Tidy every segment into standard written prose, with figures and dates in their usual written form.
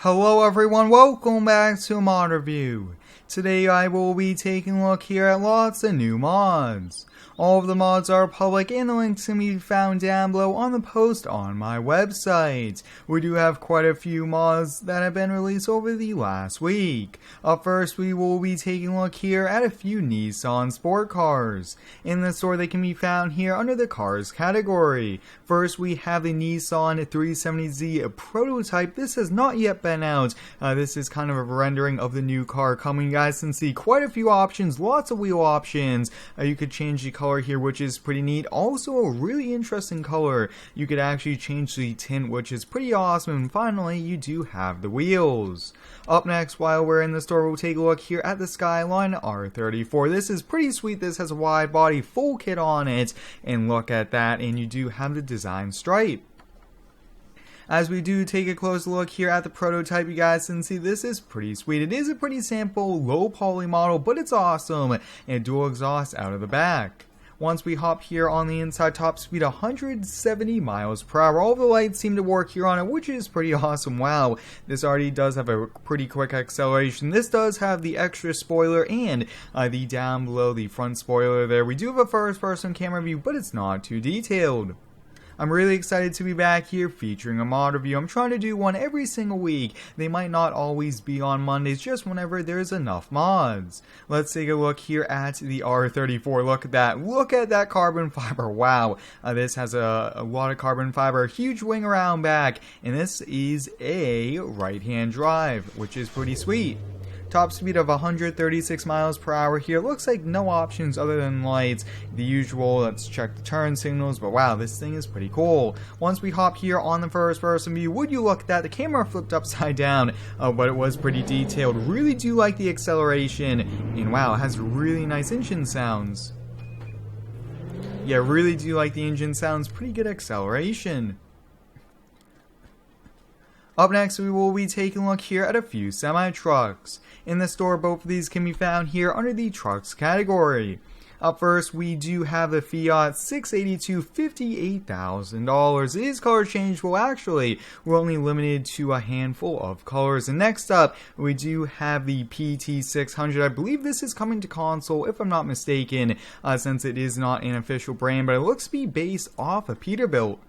Hello everyone, welcome back to Mod Review. Today I will be taking a look here at lots of new mods. All of the mods are public and the links can be found down below on the post on my website. We do have quite a few mods that have been released over the last week. Up first we will be taking a look here at a few Nissan sport cars. In the store they can be found here under the cars category. First we have the Nissan 370Z prototype. This has not yet been out. This is kind of a rendering of the new car coming. You guys can see quite a few options, lots of wheel options. You could change the color here, which is pretty neat. Also a really interesting color. You could actually change the tint, which is pretty awesome. And finally, you do have the wheels. Up next, while we're in the store, we'll take a look here at the Skyline R34. This is pretty sweet. This has a wide body full kit on it. And look at that. And you do have the design stripe. As we do take a close look here at the prototype, you guys can see this is pretty sweet. It is a pretty simple, low poly model, but it's awesome. And dual exhaust out of the back. Once we hop here on the inside, top speed 170 miles per hour. All the lights seem to work here on it, which is pretty awesome. Wow, this already does have a pretty quick acceleration. This does have the extra spoiler and the down below the front spoiler there. We do have a first person camera view, but it's not too detailed. I'm really excited to be back here featuring a mod review. I'm trying to do one every single week. They might not always be on Mondays, just whenever there's enough mods. Let's take a look here at the R34. Look at that. Look at that carbon fiber. Wow. This has a lot of carbon fiber, huge wing around back, and this is a right-hand drive, which is pretty sweet. Top speed of 136 miles per hour here. Looks like no options other than lights. The usual, let's check the turn signals, but wow, this thing is pretty cool. Once we hop here on the first person view, would you look at that? The camera flipped upside down, but it was pretty detailed. Really do like the acceleration, and wow, it has really nice engine sounds. Yeah, really do like the engine sounds. Pretty good acceleration. Up next, we will be taking a look here at a few semi-trucks. In the store, both of these can be found here under the trucks category. Up first, we do have the Fiat 682, $58,000. It is color changeable. Actually, we're only limited to a handful of colors. And next up, we do have the PT600. I believe this is coming to console, if I'm not mistaken, since it is not an official brand, but it looks to be based off a Peterbilt.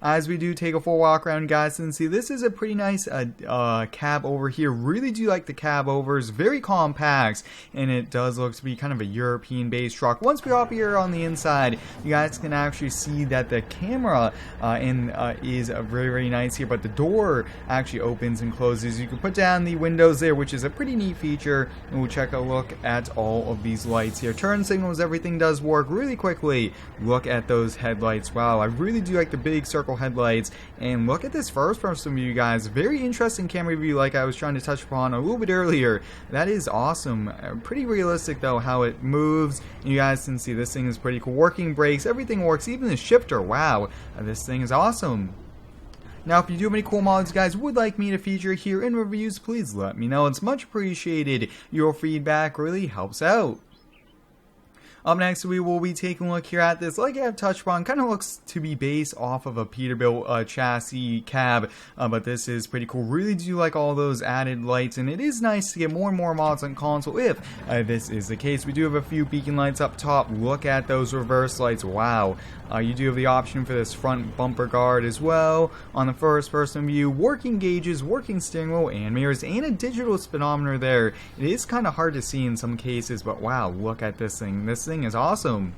As we do take a full walk around, guys, and see this is a pretty nice cab over here. Really do like the cab overs, very compact, and it does look to be kind of a European-based truck. Once we hop here on the inside, you guys can actually see that the camera is very, very nice here, but the door actually opens and closes. You can put down the windows there, which is a pretty neat feature, and we'll check a look at all of these lights here. Turn signals, everything does work really quickly. Look at those headlights. Wow, I really do like the big circle headlights, and look at this first person view, guys. Very interesting camera view, like I was trying to touch upon a little bit earlier. That is awesome. Pretty realistic though how it moves. You guys can see this thing is pretty cool. Working brakes, everything works, even the shifter. Wow, this thing is awesome. Now, if you do have any cool mods, guys, would like me to feature here in reviews, please let me know. It's much appreciated. Your feedback really helps out. Up next, we will be taking a look here at this. Like I have touched upon, kind of looks to be based off of a Peterbilt chassis cab, but this is pretty cool. Really do like all those added lights, and it is nice to get more and more mods on console if this is the case. We do have a few beacon lights up top. Look at those reverse lights. Wow. You do have the option for this front bumper guard as well. On the first person view, working gauges, working steering wheel and mirrors, and a digital speedometer there. It is kind of hard to see in some cases, but wow, look at this thing. This thing is awesome.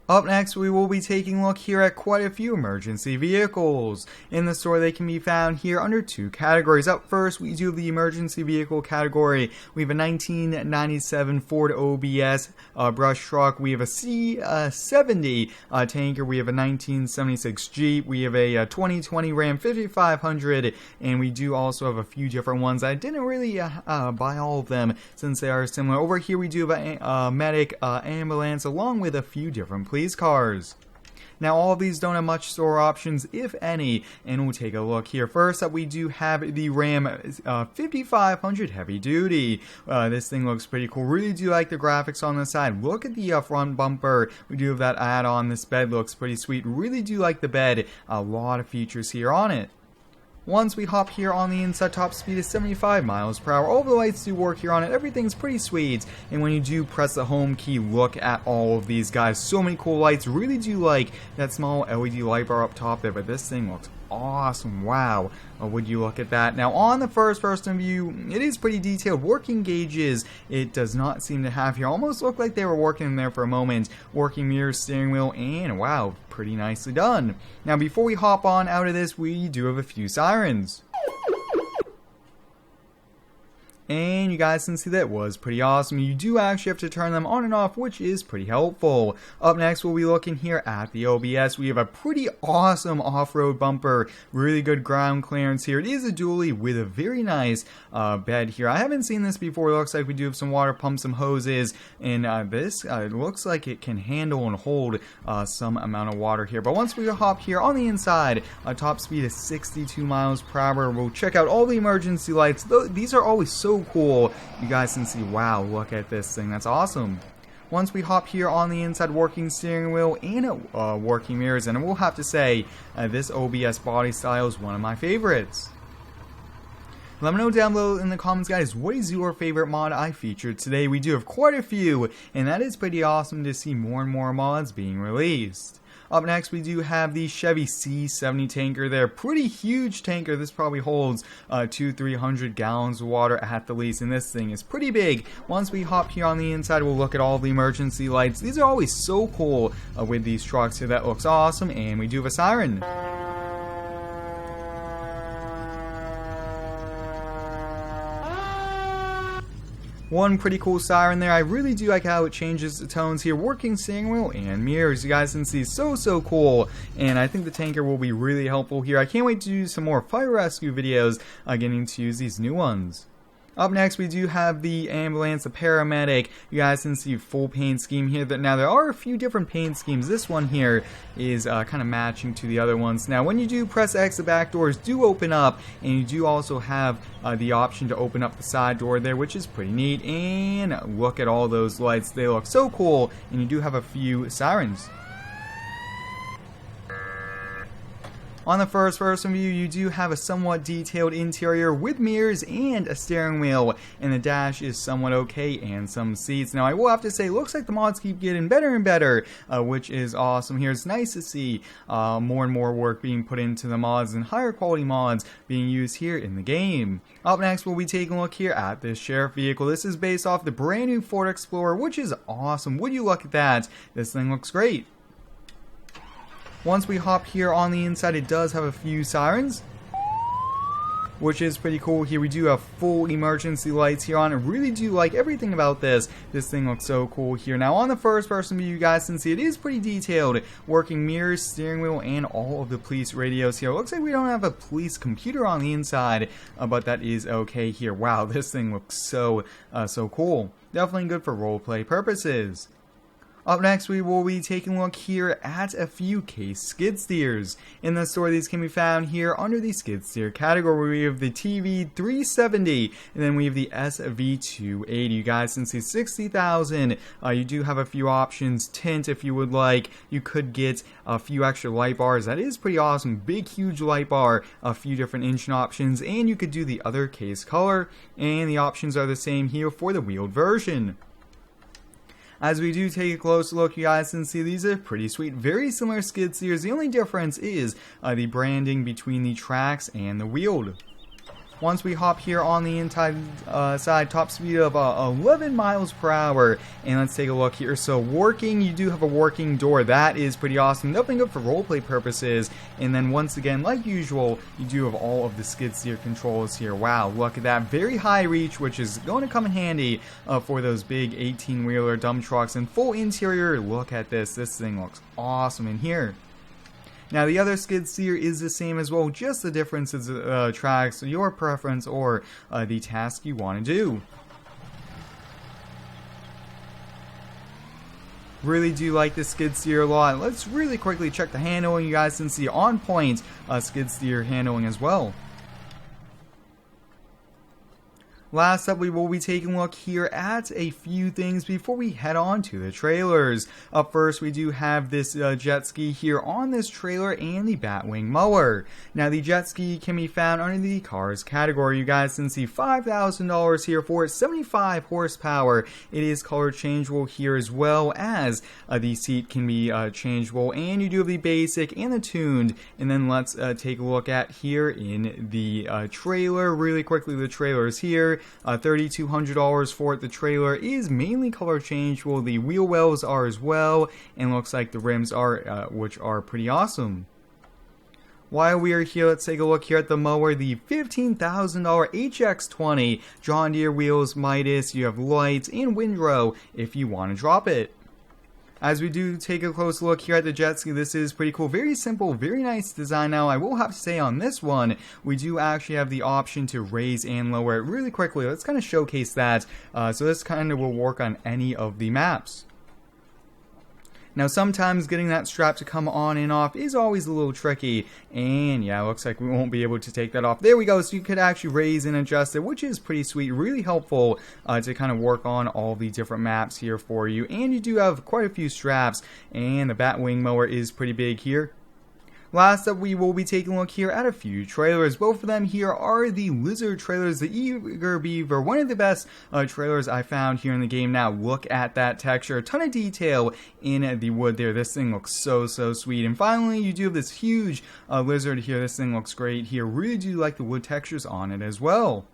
Up next, we will be taking a look here at quite a few emergency vehicles. In the store, they can be found here under two categories. Up first, we do have the emergency vehicle category. We have a 1997 Ford OBS brush truck. We have a C70 tanker. We have a 1976 Jeep. We have a 2020 Ram 5500. And we do also have a few different ones. I didn't really buy all of them since they are similar. Over here, we do have a medic ambulance along with a few different police cars. Now all of these don't have much store options, if any, and we'll take a look here. First up, we do have the Ram 5500 Heavy Duty. This thing looks pretty cool. Really do like the graphics on the side. Look at the front bumper. We do have that add-on. This bed looks pretty sweet. Really do like the bed. A lot of features here on it. Once we hop here on the inside, top speed is 75 miles per hour. All the lights do work here on it. Everything's pretty sweet. And when you do press the home key, look at all of these guys. So many cool lights. Really do like that small LED light bar up top there. But this thing looks awesome. Wow. Would you look at that? Now on the first person view, it is pretty detailed. Working gauges, it does not seem to have here. Almost looked like they were working in there for a moment. Working mirrors, steering wheel, and wow, pretty nicely done. Now before we hop on out of this, we do have a few sirens. And you guys can see that was pretty awesome. You do actually have to turn them on and off, which is pretty helpful. Up next, we'll be looking here at the OBS. We have a pretty awesome off-road bumper. Really good ground clearance here. It is a dually with a very nice bed here. I haven't seen this before. It looks like we do have some water pumps, some hoses, and this looks like it can handle and hold some amount of water here. But once we hop here on the inside, top speed is 62 miles per hour. We'll check out all the emergency lights. These are always so cool. You guys can see, wow, look at this thing. That's awesome. Once we hop here on the inside, working steering wheel and working mirrors, and I will have to say, this OBS body style is one of my favorites. Let me know down below in the comments, guys, what is your favorite mod I featured today? We do have quite a few, and that is pretty awesome to see more and more mods being released. Up next, we do have the Chevy C70 tanker there. Pretty huge tanker. This probably holds 200-300 gallons of water at the least, and this thing is pretty big. Once we hop here on the inside, we'll look at all the emergency lights. These are always so cool with these trucks here. That looks awesome, and we do have a siren. One pretty cool siren there. I really do like how it changes the tones here. Working steering wheel and mirrors. You guys can see, so cool. And I think the tanker will be really helpful here. I can't wait to do some more fire rescue videos getting to use these new ones. Up next, we do have the ambulance, the paramedic. You guys can see full paint scheme here. Now, there are a few different paint schemes. This one here is kind of matching to the other ones. Now, when you do press X, the back doors do open up, and you do also have the option to open up the side door there, which is pretty neat. And look at all those lights. They look so cool, and you do have a few sirens. On the first person view, you do have a somewhat detailed interior with mirrors and a steering wheel, and the dash is somewhat okay, and some seats. Now, I will have to say, looks like the mods keep getting better and better, which is awesome here. It's nice to see more and more work being put into the mods and higher quality mods being used here in the game. Up next, we'll be taking a look here at this sheriff vehicle. This is based off the brand new Ford Explorer, which is awesome. Would you look at that? This thing looks great. Once we hop here on the inside, it does have a few sirens, which is pretty cool. Here we do have full emergency lights here on. I really do like everything about this. This thing looks so cool here. Now on the first person view, you guys can see it is pretty detailed. Working mirrors, steering wheel, and all of the police radios here. It looks like we don't have a police computer on the inside, but that is okay here. Wow, this thing looks so cool. Definitely good for roleplay purposes. Up next, we will be taking a look here at a few case skid steers. In the store, these can be found here under the skid steer category. We have the TV370, and then we have the SV280. You guys can see 60,000. You do have a few options. Tint, if you would like. You could get a few extra light bars. That is pretty awesome. Big, huge light bar. A few different engine options, and you could do the other case color. And the options are the same here for the wheeled version. As we do take a close look, you guys can see these are pretty sweet, very similar skid steers. The only difference is the branding between the tracks and the wheeled. Once we hop here on the inside side, top speed of 11 miles per hour, and let's take a look here. So working, you do have a working door. That is pretty awesome. Nothing good for roleplay purposes. And then once again, like usual, you do have all of the skid steer controls here. Wow, look at that. Very high reach, which is going to come in handy for those big 18-wheeler dump trucks. And full interior, look at this. This thing looks awesome in here. Now the other skid steer is the same as well, just the difference is tracks, your preference, or the task you want to do. Really do like the skid steer a lot. Let's really quickly check the handling. You guys can see on point skid steer handling as well. Last up, we will be taking a look here at a few things before we head on to the trailers. Up first, we do have this jet ski here on this trailer and the Batwing mower. Now, the jet ski can be found under the cars category. You guys can see $5,000 here for it, 75 horsepower. It is color changeable here as well as the seat can be changeable. And you do have the basic and the tuned. And then let's take a look at here in the trailer. Really quickly, the trailer is here. $3,200 for it. The trailer is mainly color changeable. The wheel wells are as well, and looks like the rims are, which are pretty awesome. While we are here, let's take a look here at the mower, the $15,000 HX20 John Deere wheels, Midas. You have lights and windrow if you want to drop it. As we do take a close look here at the jet ski, this is pretty cool. Very simple, very nice design. Now, I will have to say on this one, we do actually have the option to raise and lower it really quickly. Let's kind of showcase that. So this kind of will work on any of the maps. Now, sometimes getting that strap to come on and off is always a little tricky, and yeah, it looks like we won't be able to take that off. There we go, so you could actually raise and adjust it, which is pretty sweet, really helpful to kind of work on all the different maps here for you. And you do have quite a few straps, and the Batwing mower is pretty big here. Last up, we will be taking a look here at a few trailers. Both of them here are the Lizard trailers, the Eager Beaver, one of the best trailers I found here in the game. Now, look at that texture. A ton of detail in the wood there. This thing looks so sweet. And finally, you do have this huge Lizard here. This thing looks great here. Really do like the wood textures on it as well.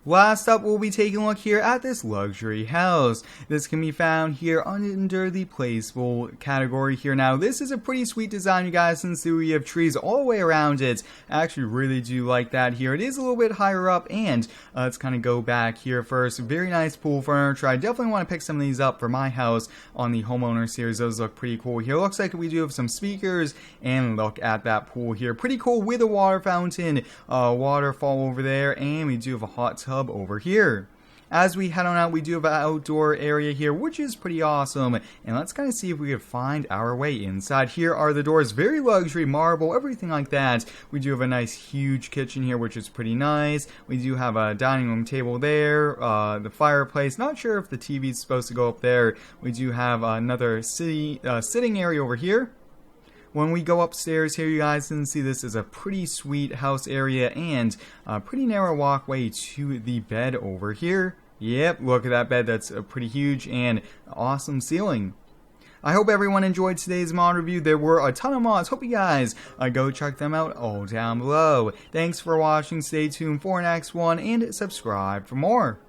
Last up, we'll be taking a look here at this luxury house. This can be found here under the placeable category here. Now, this is a pretty sweet design, you guys, since we have trees all the way around it. I actually really do like that here. It is a little bit higher up, and let's kind of go back here first. Very nice pool furniture. I definitely want to pick some of these up for my house on the homeowner series. Those look pretty cool here. Looks like we do have some speakers, and look at that pool here. Pretty cool with a water fountain, waterfall over there, and we do have a hot tub over here. As we head on out, we do have an outdoor area here, which is pretty awesome. And let's kind of see if we can find our way inside. Here are the doors, very luxury, marble, everything like that. We do have a nice huge kitchen here, which is pretty nice. We do have a dining room table there, the fireplace. Not sure if the TV is supposed to go up there. We do have another sitting area over here. When we go upstairs here, you guys can see this is a pretty sweet house area and a pretty narrow walkway to the bed over here. Yep, look at that bed. That's pretty huge and awesome ceiling. I hope everyone enjoyed today's mod review. There were a ton of mods. Hope you guys go check them out all down below. Thanks for watching. Stay tuned for the next one and subscribe for more.